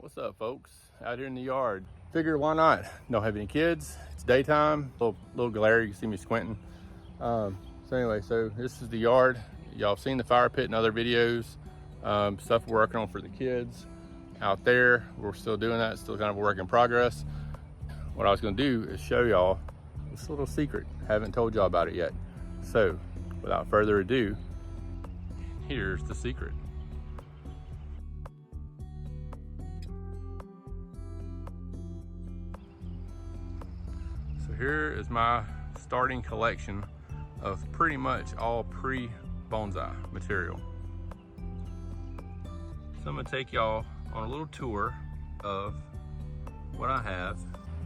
What's up, folks? Out here in the yard. Figure why not? Don't have any kids. It's daytime. Little glare. You can see me squinting. So anyway, so this is the yard. Y'all have seen the fire pit in other videos. Stuff we're working on for the kids out there. We're still doing that. It's still kind of a work in progress. What I was going to do is show y'all this little secret. Haven't told y'all about it yet. So without further ado, here's the secret. So here is my starting collection of pretty much all pre-bonsai material. So I'm gonna take y'all on a little tour of what I have.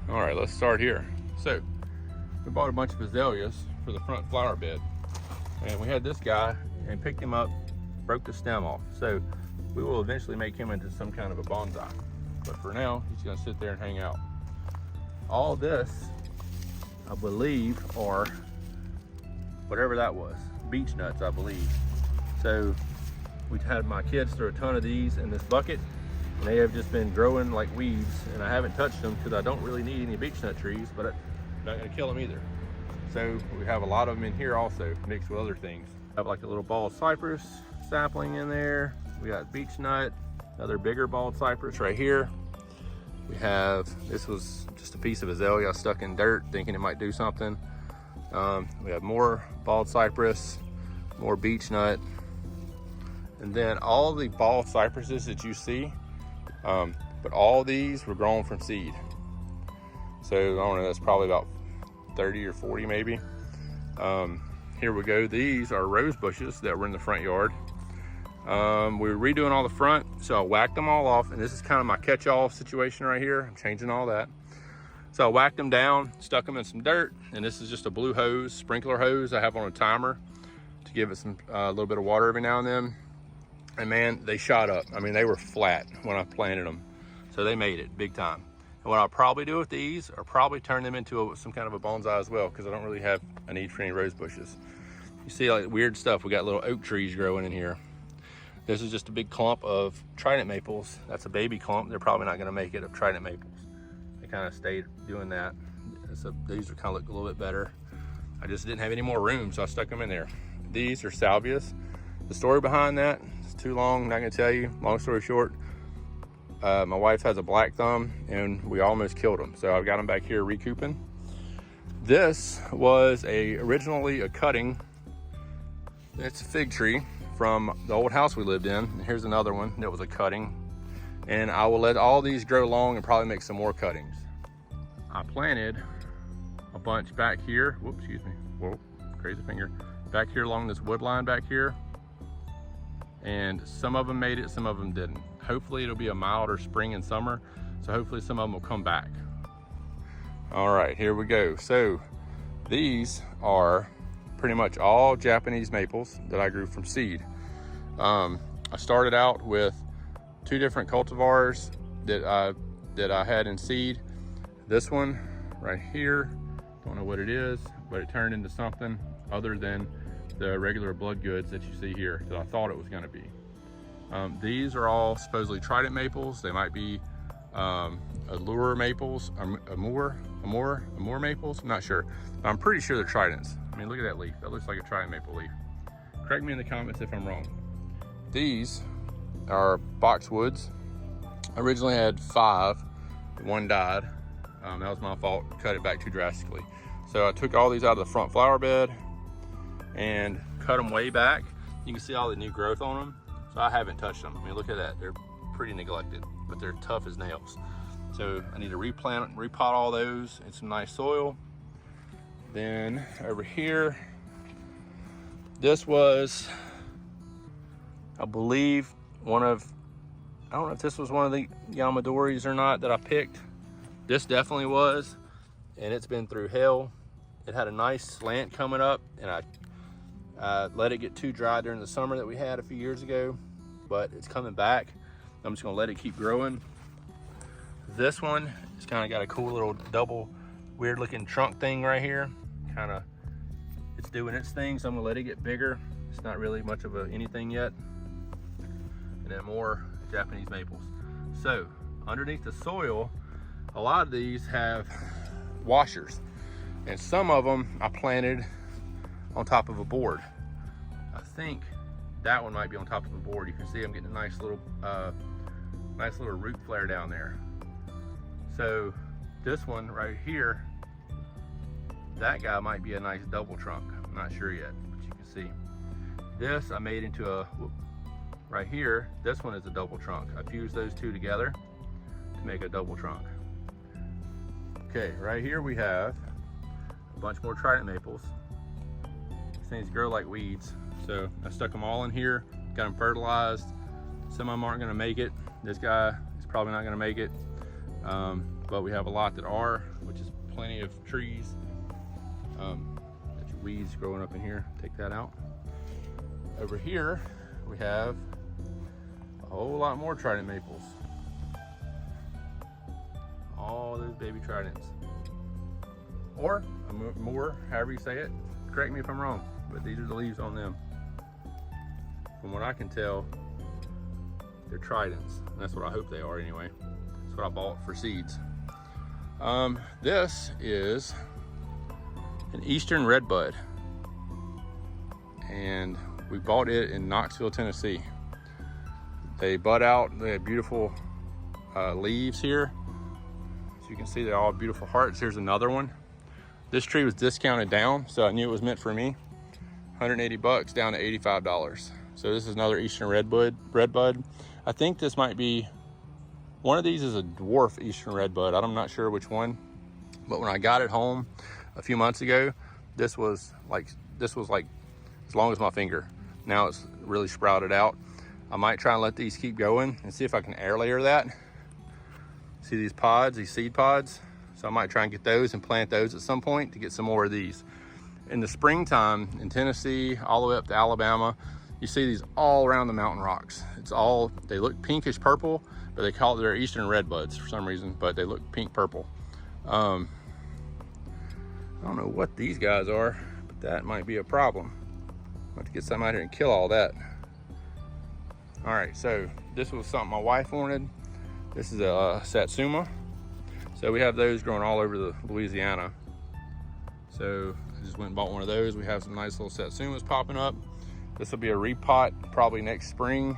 All right, let's start here. So we bought a bunch of azaleas for the front flower bed. And we had this guy and picked him up, broke the stem off. So we will eventually make him into some kind of a bonsai. But for now, he's gonna sit there and hang out. All this, I believe, are whatever that was, beech nuts, I believe. So we had my kids throw a ton of these in this bucket, and they have just been growing like weeds, and I haven't touched them because I don't really need any beech nut trees, but I'm not gonna kill them either. So we have a lot of them in here also, mixed with other things. I have like a little bald cypress sapling in there. We got beech nut, another bigger bald cypress right here. We have, this was just a piece of azalea stuck in dirt thinking it might do something. We have more bald cypress, more beech nut, and then all the bald cypresses that you see, but all these were grown from seed. So I don't know, that's probably about 30 or 40 maybe. Here we go. These are rose bushes that were in the front yard. We were redoing all the front, so I whacked them all off, and this is kind of my catch-all situation right here. I'm changing all that. So I whacked them down, stuck them in some dirt, and this is just a blue hose, sprinkler hose I have on a timer to give it some a little bit of water every now and then. And man, they shot up. I mean, they were flat when I planted them, so they made it big time. And what I'll probably do with these are probably turn them into some kind of a bonsai as well, because I don't really have a need for any rose bushes. You see like weird stuff. We got little oak trees growing in here. This is just a big clump of trident maples. That's a baby clump. They're probably not gonna make it of trident maples. They kind of stayed doing that. So these are kind of look a little bit better. I just didn't have any more room, so I stuck them in there. These are salvias. The story behind that is too long, not gonna tell you. Long story short, my wife has a black thumb and we almost killed them. So I've got them back here recouping. This was originally a cutting. It's a fig tree from the old house we lived in. And here's another one that was a cutting. And I will let all these grow long and probably make some more cuttings. I planted a bunch back here. Whoops, excuse me. Whoa, crazy finger. Back here along this wood line back here. And some of them made it, some of them didn't. Hopefully it'll be a milder spring and summer. So hopefully some of them will come back. All right, here we go. So these are pretty much all Japanese maples that I grew from seed. I started out with 2 different cultivars that I had in seed. This one right here, don't know what it is, but it turned into something other than the regular blood goods that you see here that I thought it was going to be. These are all supposedly trident maples. They might be allure maples, amur maples. I'm not sure. I'm pretty sure they're tridents. I mean, look at that leaf. That looks like a trident maple leaf. Correct me in the comments if I'm wrong. These are boxwoods. I originally had 5. 1 died. That was my fault. Cut it back too drastically. So I took all these out of the front flower bed and cut them way back. You can see all the new growth on them. So I haven't touched them. I mean, look at that. They're pretty neglected, but they're tough as nails. So I need to replant, repot all those in some nice soil. Then over here, this was, I believe, I don't know if this was one of the Yamadoris or not that I picked. This definitely was, and it's been through hell. It had a nice slant coming up, and I let it get too dry during the summer that we had a few years ago, but it's coming back. I'm just gonna let it keep growing. This one has kind of got a cool little double weird looking trunk thing right here. It's doing its thing, so I'm gonna let it get bigger. It's not really much of anything yet. And then more Japanese maples. So underneath the soil, a lot of these have washers, and some of them I planted on top of a board. I think that one might be on top of a board. You can see I'm getting a nice little root flare down there. So this one right here, that guy might be a nice double trunk. I'm not sure yet, but you can see. This I made into a, right here, this one is a double trunk. I fused those two together to make a double trunk. Okay, right here we have a bunch more trident maples. These things grow like weeds. So I stuck them all in here, got them fertilized. Some of them aren't gonna make it. This guy is probably not gonna make it. But we have a lot that are, which is plenty of trees. That's weeds growing up in here, take that out. Over here, we have a whole lot more trident maples. All those baby tridents. Or more, however you say it. Correct me if I'm wrong, but these are the leaves on them. From what I can tell, they're tridents. And that's what I hope they are anyway. That's what I bought for seeds. This is an Eastern Redbud. And we bought it in Knoxville, Tennessee. They bud out, they have beautiful leaves here. As you can see, they're all beautiful hearts. Here's another one. This tree was discounted down, so I knew it was meant for me. 180 bucks down to $85. So this is another Eastern Redbud. I think this might be, one of these is a dwarf Eastern Redbud. I'm not sure which one, but when I got it home a few months ago, this was like as long as my finger. Now it's really sprouted out. I might try and let these keep going and see if I can air layer that. See these pods, these seed pods? So I might try and get those and plant those at some point to get some more of these. In the springtime in Tennessee, all the way up to Alabama, you see these all around the mountain rocks. It's all, they look pinkish purple, but they call it their Eastern Redbuds for some reason, but they look pink purple. I don't know what these guys are, but that might be a problem. I'm going to get some out here and kill all that. All right, so this was something my wife wanted. This is a Satsuma. So we have those growing all over the Louisiana. So I just went and bought one of those. We have some nice little Satsumas popping up. This will be a repot probably next spring.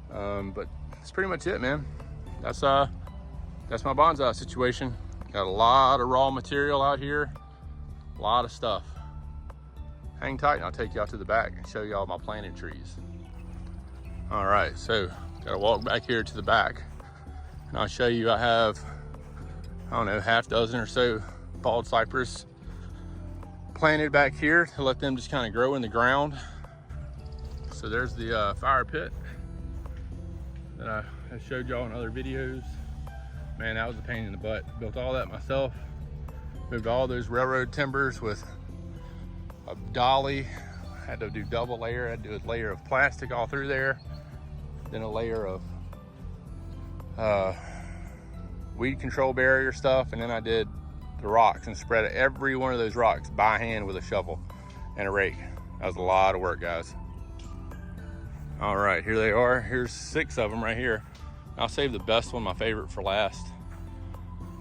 But that's pretty much it, man. That's my bonsai situation. Got a lot of raw material out here, a lot of stuff. Hang tight and I'll take you out to the back and show you all my planted trees. All right, so gotta walk back here to the back and I'll show you I have, I don't know, half dozen or so bald cypress planted back here to let them just kind of grow in the ground. So there's the fire pit that I have showed y'all in other videos. Man, that was a pain in the butt. Built all that myself. Moved all those railroad timbers with a dolly. Had to do double layer. Had to do a layer of plastic all through there. Then a layer of weed control barrier stuff. And then I did the rocks and spread every one of those rocks by hand with a shovel and a rake. That was a lot of work, guys. All right, here they are. Here's 6 of them right here. I'll save the best one, my favorite, for last.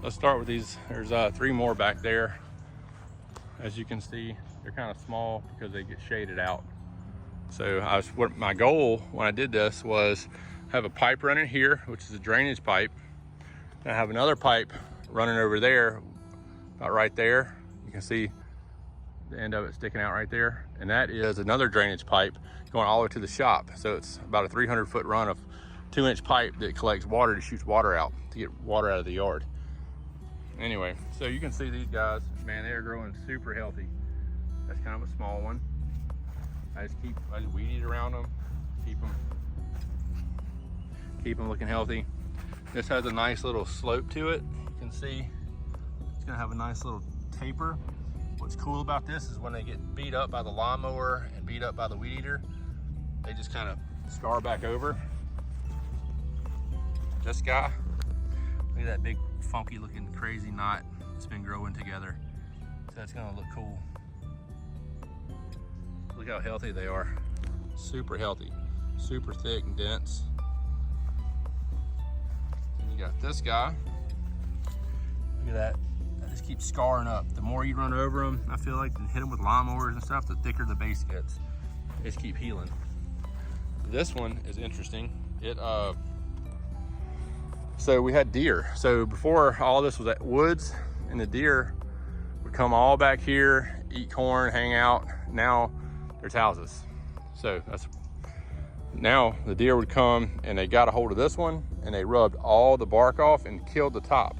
Let's start with these. There's 3 more back there. As you can see, they're kind of small because they get shaded out. So what my goal when I did this was have a pipe running here, which is a drainage pipe. And I have another pipe running over there, about right there. You can see the end of it sticking out right there. And that is another drainage pipe going all the way to the shop. So it's about a 300-foot run of 2-inch pipe that collects water to shoot water out, to get water out of the yard. Anyway, so you can see these guys, man, they are growing super healthy. That's kind of a small one. I just weed eat around them, keep them looking healthy. This has a nice little slope to it. You can see it's gonna have a nice little taper. What's cool about this is when they get beat up by the lawnmower and beat up by the weed eater, they just kind of scar back over. This guy, look at that big funky looking crazy knot that's been growing together. So that's gonna look cool. Look how healthy they are. Super healthy, super thick and dense. And got this guy. Look at that. That just keeps scarring up. The more you run over them, I feel like, and hit them with lawnmowers and stuff, the thicker the base gets. They just keep healing. This one is interesting. So we had deer. So before all this was at woods, and the deer would come all back here, eat corn, hang out. Now there's houses. So now the deer would come and they got a hold of this one and they rubbed all the bark off and killed the top.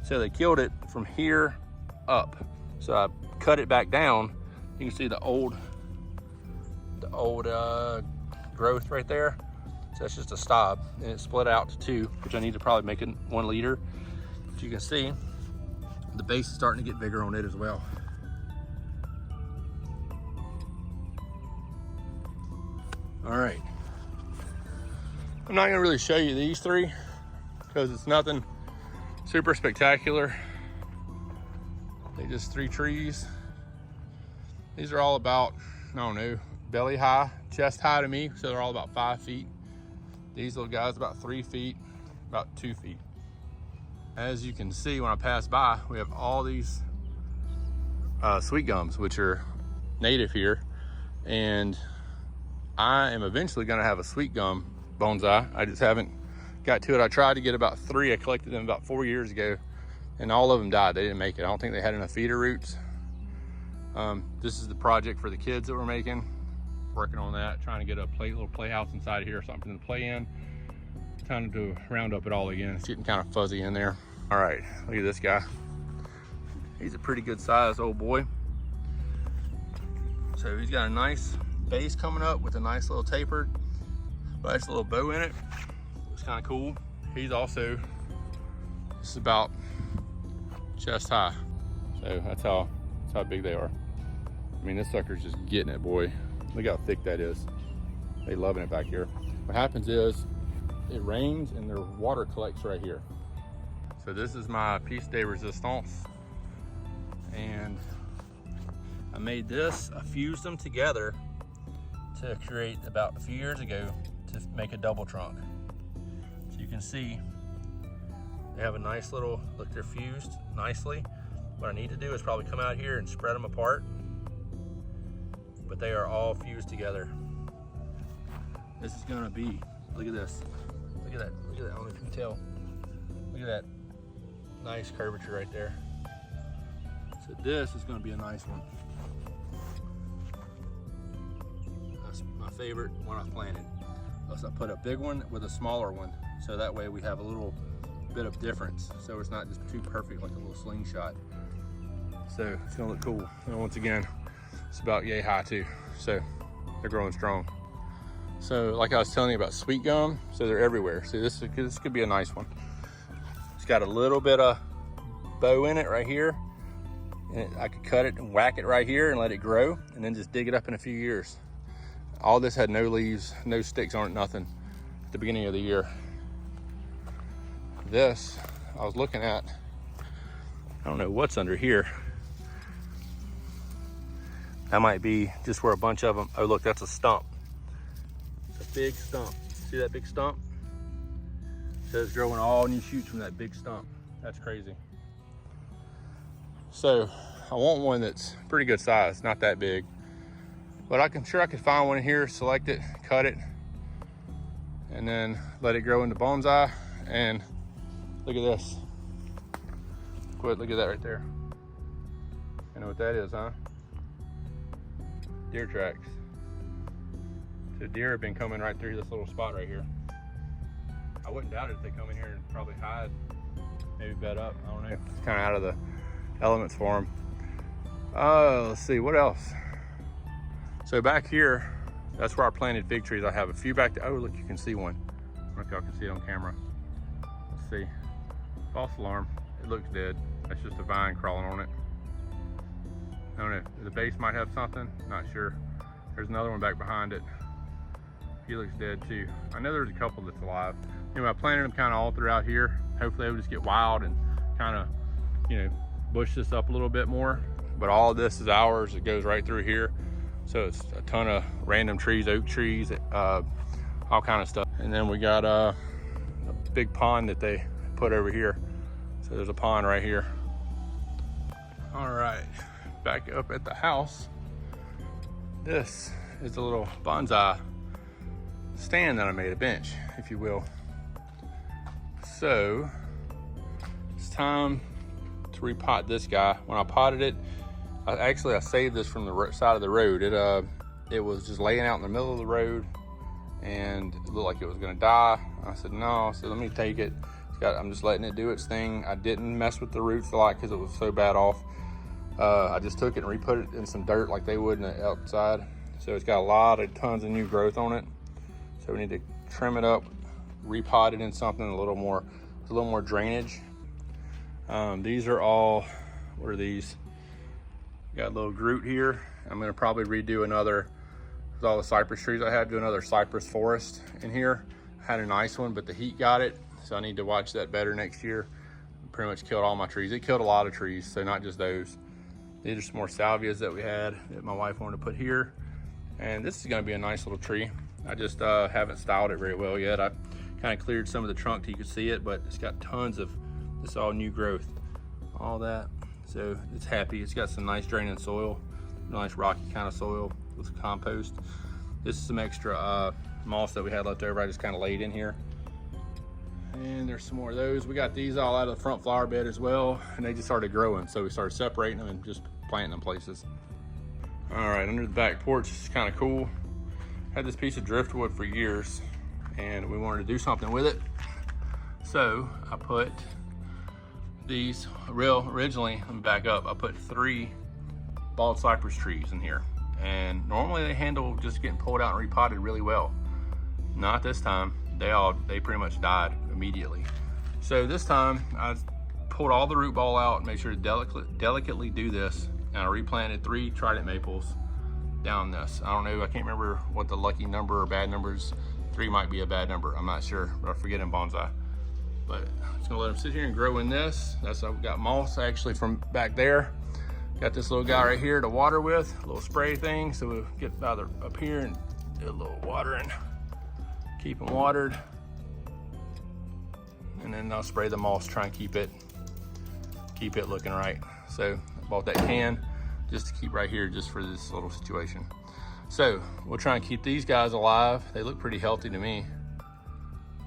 So they killed it from here up. So I cut it back down. You can see the old growth right there. So that's just a stop, and it split out to 2, which I need to probably make it 1 liter. But you can see the base is starting to get bigger on it as well. All right. I'm not gonna really show you these 3 because it's nothing super spectacular. They just 3 trees. These are all about, I don't know, belly high, chest high to me. So they're all about 5 feet. These little guys about 3 feet, about 2 feet. As you can see when I pass by, we have all these sweet gums, which are native here. And I am eventually gonna have a sweet gum bonsai. I just haven't got to it. I tried to get about 3. I collected them about 4 years ago, and all of them died. They didn't make it. I don't think they had enough feeder roots. This is the project for the kids that we're making. Working on that, trying to get a little playhouse inside of here or something to play in. Time to round up it all again. It's getting kind of fuzzy in there. All right, look at this guy. He's a pretty good sized old boy. So he's got a nice base coming up with a nice little tapered, nice little bow in it. Looks kind of cool. He's also just about chest high. So that's how big they are. I mean, this sucker's just getting it, boy. Look how thick that is. They loving it back here. What happens is it rains and their water collects right here. So this is my piece de resistance. And I made this, I fused them together to create about a few years ago to make a double trunk. So you can see they have a nice little, look, they're fused nicely. What I need to do is probably come out here and spread them apart. But they are all fused together. This is gonna be, look at this. Look at that, look at that, I don't know if you can tell. Look at that nice curvature right there. So this is gonna be a nice one. That's my favorite one I've planted. Plus I put a big one with a smaller one. So that way we have a little bit of difference. So it's not just too perfect like a little slingshot. So it's gonna look cool. And once again, it's about yay high too. So they're growing strong. So like I was telling you about sweet gum, so they're everywhere. See, this could be a nice one. It's got a little bit of bow in it right here. And I could cut it and whack it right here and let it grow and then just dig it up in a few years. All this had no leaves, no sticks on it, nothing at the beginning of the year. This, I was looking at, I don't know what's under here. That might be just where a bunch of them, oh look, that's a stump. It's a big stump. See that big stump? So it's growing all new shoots from that big stump. That's crazy. So I want one that's pretty good size, not that big. But I'm sure I could find one in here, select it, cut it, and then let it grow into bonsai. And look at this. Look at that right there. You know what that is, huh? Deer tracks. So deer have been coming right through this little spot right here. I wouldn't doubt it if they come in here and probably hide, maybe bed up. I don't know. It's kind of out of the elements for them. Let's see, what else? So back here, that's where I planted fig trees. I have a few back there. Oh, look, you can see one. I don't know if y'all can see it on camera. Let's see. False alarm. It looks dead. That's just a vine crawling on it. I don't know. The base might have something. Not sure. There's another one back behind it. He looks dead too. I know there's a couple that's alive. Anyway, I planted them kind of all throughout here. Hopefully they will just get wild and kind of, you know, bush this up a little bit more. But all of this is ours. It goes right through here. So it's a ton of random trees, oak trees, all kind of stuff. And then we got a big pond that they put over here. So there's a pond right here. All right, back up at the house. This is a little bonsai stand that I made, a bench, if you will. So it's time to repot this guy. When I potted it, I saved this from the side of the road. It was just laying out in the middle of the road and it looked like it was gonna die. I said, no, so let me take it. I'm just letting it do its thing. I didn't mess with the roots a lot because it was so bad off. I just took it and re-put it in some dirt like they would in the outside. So it's got tons of new growth on it. So we need to trim it up, repot it in something a little more drainage. These are all, what are these? Got a little Groot here. I'm gonna probably redo another, with all the cypress trees I have, do another cypress forest in here. I had a nice one, but the heat got it. So I need to watch that better next year. Pretty much killed all my trees. It killed a lot of trees, so not just those. These are some more salvias that we had that my wife wanted to put here. And this is gonna be a nice little tree. I just haven't styled it very well yet. I kind of cleared some of the trunk so you can see it, but it's got tons of, this all new growth, all that. So it's happy. It's got some nice draining soil, nice rocky kind of soil with compost. This is some extra moss that we had left over. I just kind of laid in here. And there's some more of those. We got these all out of the front flower bed as well, and they just started growing. So we started separating them and just planting them places. All right, under the back porch, it's kind of cool. Had this piece of driftwood for years and we wanted to do something with it. So I put these, originally, let me back up, I put 3 bald cypress trees in here. And normally they handle just getting pulled out and repotted really well. Not this time. They pretty much died immediately. So this time I pulled all the root ball out and made sure to delicately do this. And I replanted 3 trident maples down this. I don't know, I can't remember what the lucky number or bad numbers. 3 might be a bad number, I'm not sure, but I forget in bonsai. But I'm just gonna let them sit here and grow in this. That's how we got moss actually from back there. Got this little guy right here to water with, a little spray thing. So we'll get either up here and do a little watering, keep them watered. And then I'll spray the moss, try and keep it looking right. So I bought that can just to keep right here just for this little situation. So we'll try and keep these guys alive. They look pretty healthy to me,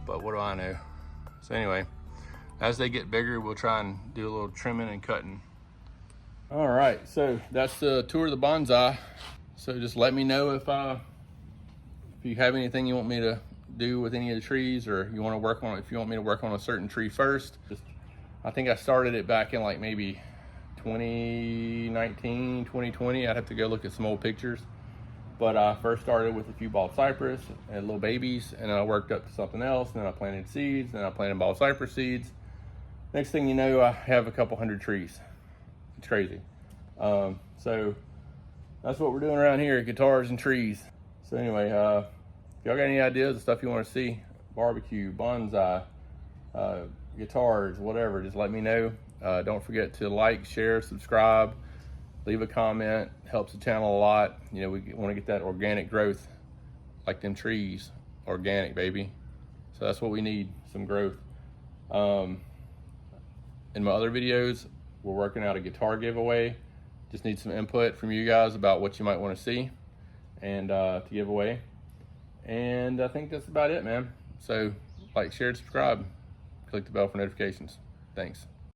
but what do I know? So anyway, as they get bigger, we'll try and do a little trimming and cutting. All right, so that's the tour of the bonsai. So just let me know if you have anything you want me to do with any of the trees, or you want to work on, if you want me to work on a certain tree first. I think I started it back in like maybe 2019, 2020. I'd have to go look at some old pictures. But I first started with a few bald cypress and little babies, and I worked up to something else, and then I planted seeds, and I planted bald cypress seeds. Next thing you know, I have a couple hundred trees. It's crazy. So that's what we're doing around here, guitars and trees. So anyway, if y'all got any ideas of stuff you want to see, barbecue, bonsai, guitars, whatever, just let me know. Don't forget to like, share, subscribe, leave a comment. Helps the channel a lot. You know, we want to get that organic growth, like them trees, organic, baby. So that's what we need, some growth. In my other videos, we're working out a guitar giveaway. Just need some input from you guys about what you might want to see and to give away. And I think that's about it, man. So like, share, subscribe, click the bell for notifications. Thanks.